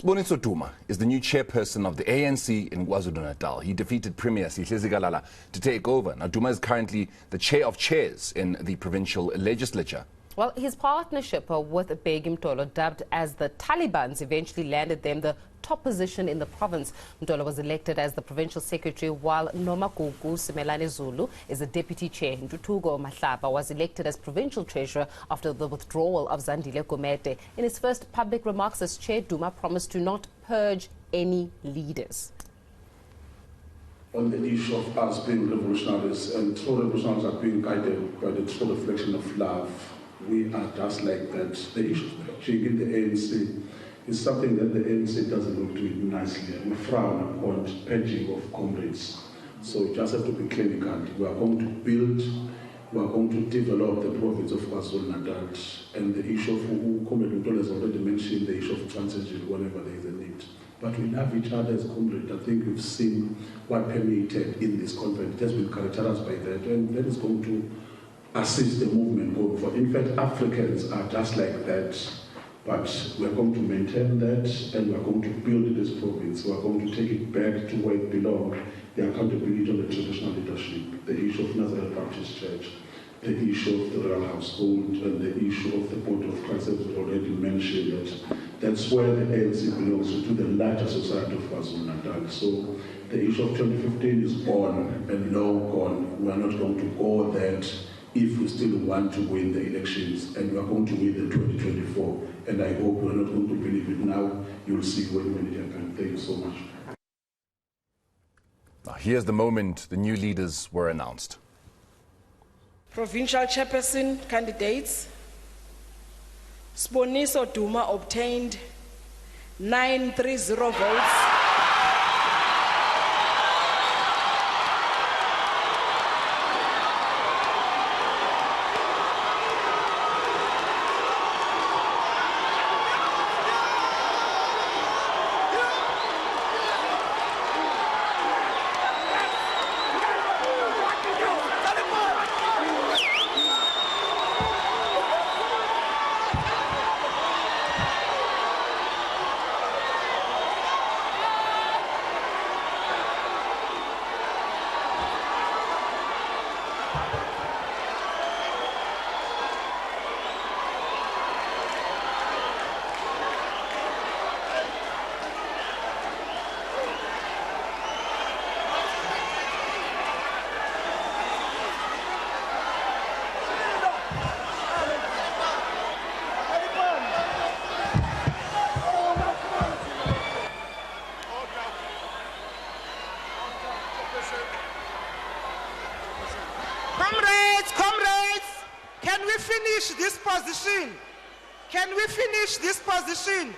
Siboniso Duma is the new chairperson of the ANC in KwaZulu-Natal. He defeated Premier Sihle Zikalala to take over. Now, Duma is currently the chair of chairs in the provincial legislature. Well, his partnership with Bheki Mtolo, dubbed as the Talibans, eventually landed them the top position in the province. Mtolo was elected as the provincial secretary, while Nomagugu Simelane Zulu is the deputy chair. Ntutugo Mahlaba was elected as provincial treasurer after the withdrawal of Zandile Gumede. In his first public remarks as chair, Duma promised to not purge any leaders. On the issue of us being revolutionaries, and true revolutionaries are being guided by the true reflection of love. We are just like that. The issue of purging in the ANC is something that the ANC doesn't look to it nicely. We frown upon purging of comrades. So we just have to be clinical. We are going to build, we are going to develop the province of KwaZulu-Natal, and the issue of who Comrade Mtolo has already mentioned, the issue of transition whenever there is a need. But we love each other as comrades. I think we've seen what permeated in this conference. It has been characterized by that, and that is going to assist the movement going forward. In fact, Africans are just like that, but we are going to maintain that, and we are going to build this province. We are going to take it back to where it belongs, the accountability of the traditional leadership, the issue of Nazareth Baptist Church, the issue of the royal household, and the issue of the Body of Christ, as we already mentioned. That's where the ANC belongs to the larger society of KwaZulu-Natal. So the issue of 2015 is gone and long gone. We are not going to go that if we still want to win the elections, and we are going to win the 2024. And I hope we are not going to believe it now. You'll see when it happens. Thank you so much. Now, here's the moment the new leaders were announced. Provincial chairperson candidates. Siboniso Duma obtained 930 votes. Comrades, can we finish this position? Can we finish this position?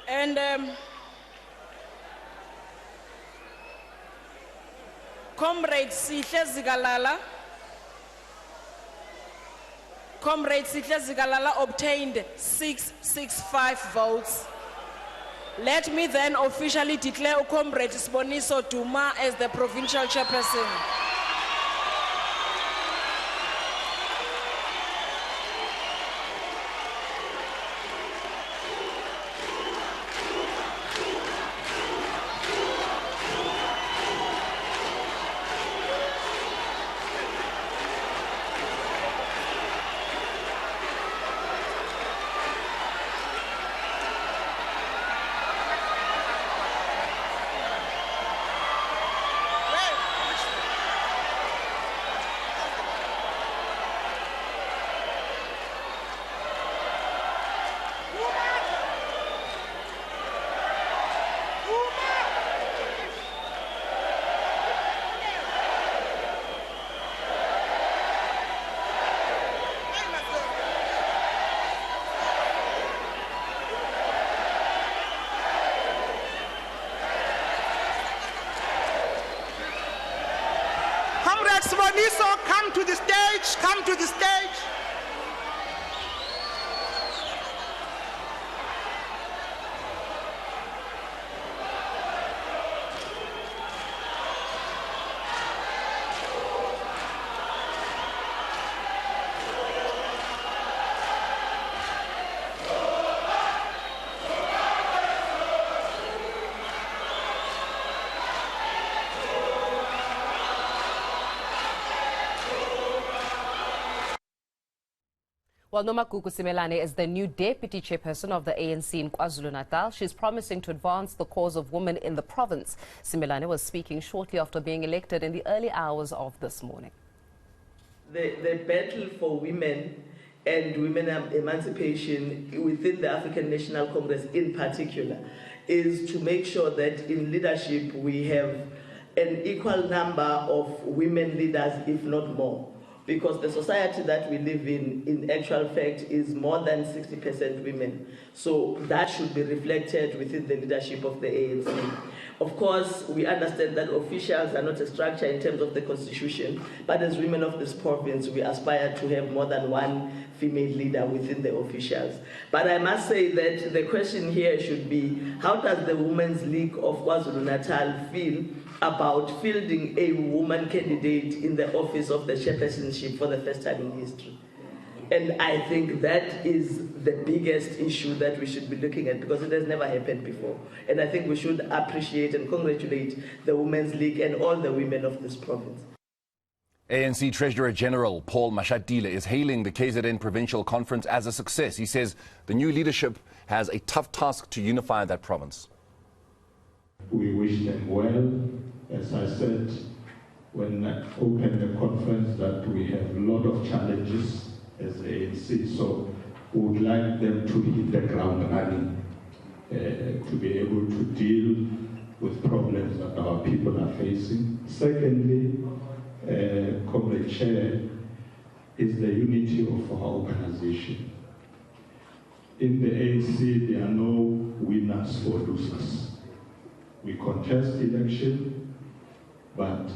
And Comrade Sihle Zikalala obtained 665 votes. Let me then officially declare Comrade Siboniso Duma as the provincial chairperson. Comrade Siboniso, come to the stage, come to the stage. Well, Nomagugu Simelane is the new deputy chairperson of the ANC in KwaZulu-Natal. She's promising to advance the cause of women in the province. Simelane was speaking shortly after being elected in the early hours of this morning. The battle for women and women emancipation within the African National Congress in particular is to make sure that in leadership we have an equal number of women leaders, if not more. Because the society that we live in actual fact, is more than 60% women. So that should be reflected within the leadership of the ANC. Of course, we understand that officials are not a structure in terms of the constitution, but as women of this province, we aspire to have more than one female leader within the officials. But I must say that the question here should be, how does the Women's League of KwaZulu-Natal feel about fielding a woman candidate in the office of the chairpersonship for the first time in history? And I think that is the biggest issue that we should be looking at, because it has never happened before. And I think we should appreciate and congratulate the Women's League and all the women of this province. ANC Treasurer General Paul Mashatile is hailing the KZN Provincial Conference as a success. He says the new leadership has a tough task to unify that province. We wish them well. As I said when I opened the conference, that we have a lot of challenges as the ANC, so we would like them to hit the ground running, to be able to deal with problems that our people are facing. Secondly, Comrade Chair, is the unity of our organization. In the ANC, there are no winners or losers. We contest election, but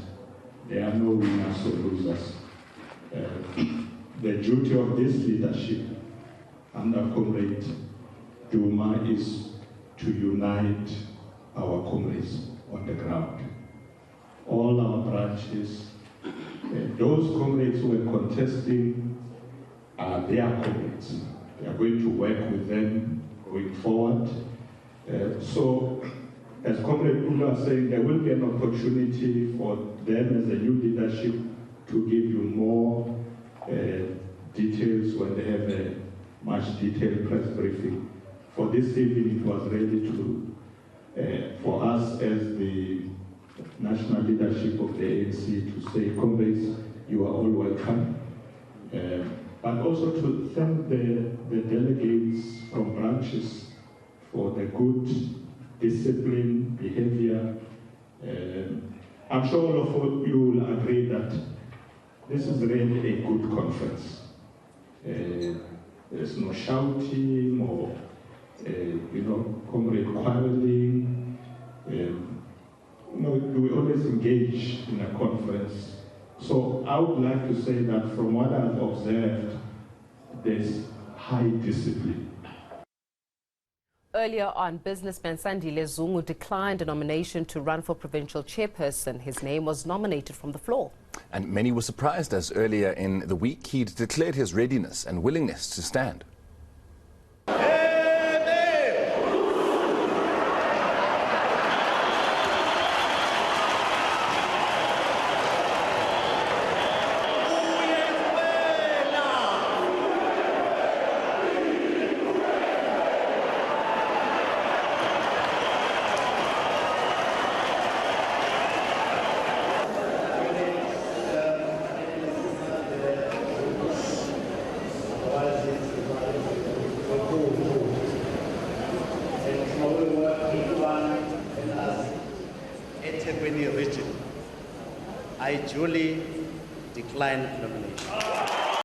there are no winners or losers. The duty of this leadership under Comrade Duma is to unite our comrades on the ground. All our branches, those comrades who are contesting are their comrades. We are going to work with them going forward. So, as Comrade Duma is saying, there will be an opportunity for them as a new leadership to give you more details when they have a much detailed press briefing. For this evening, it was really for us as the national leadership of the ANC to say, comrades, you are all welcome. But also to thank the delegates from branches for the good discipline, behavior. I'm sure all of you will agree that this is really a good conference. There's no shouting or, comrade quarreling. We always engage in a conference. So I would like to say that from what I've observed, there's high discipline. Earlier on, businessman Sandile Zungu declined a nomination to run for provincial chairperson. His name was nominated from the floor. And many were surprised as earlier in the week he'd declared his readiness and willingness to stand. Region, I duly decline nomination.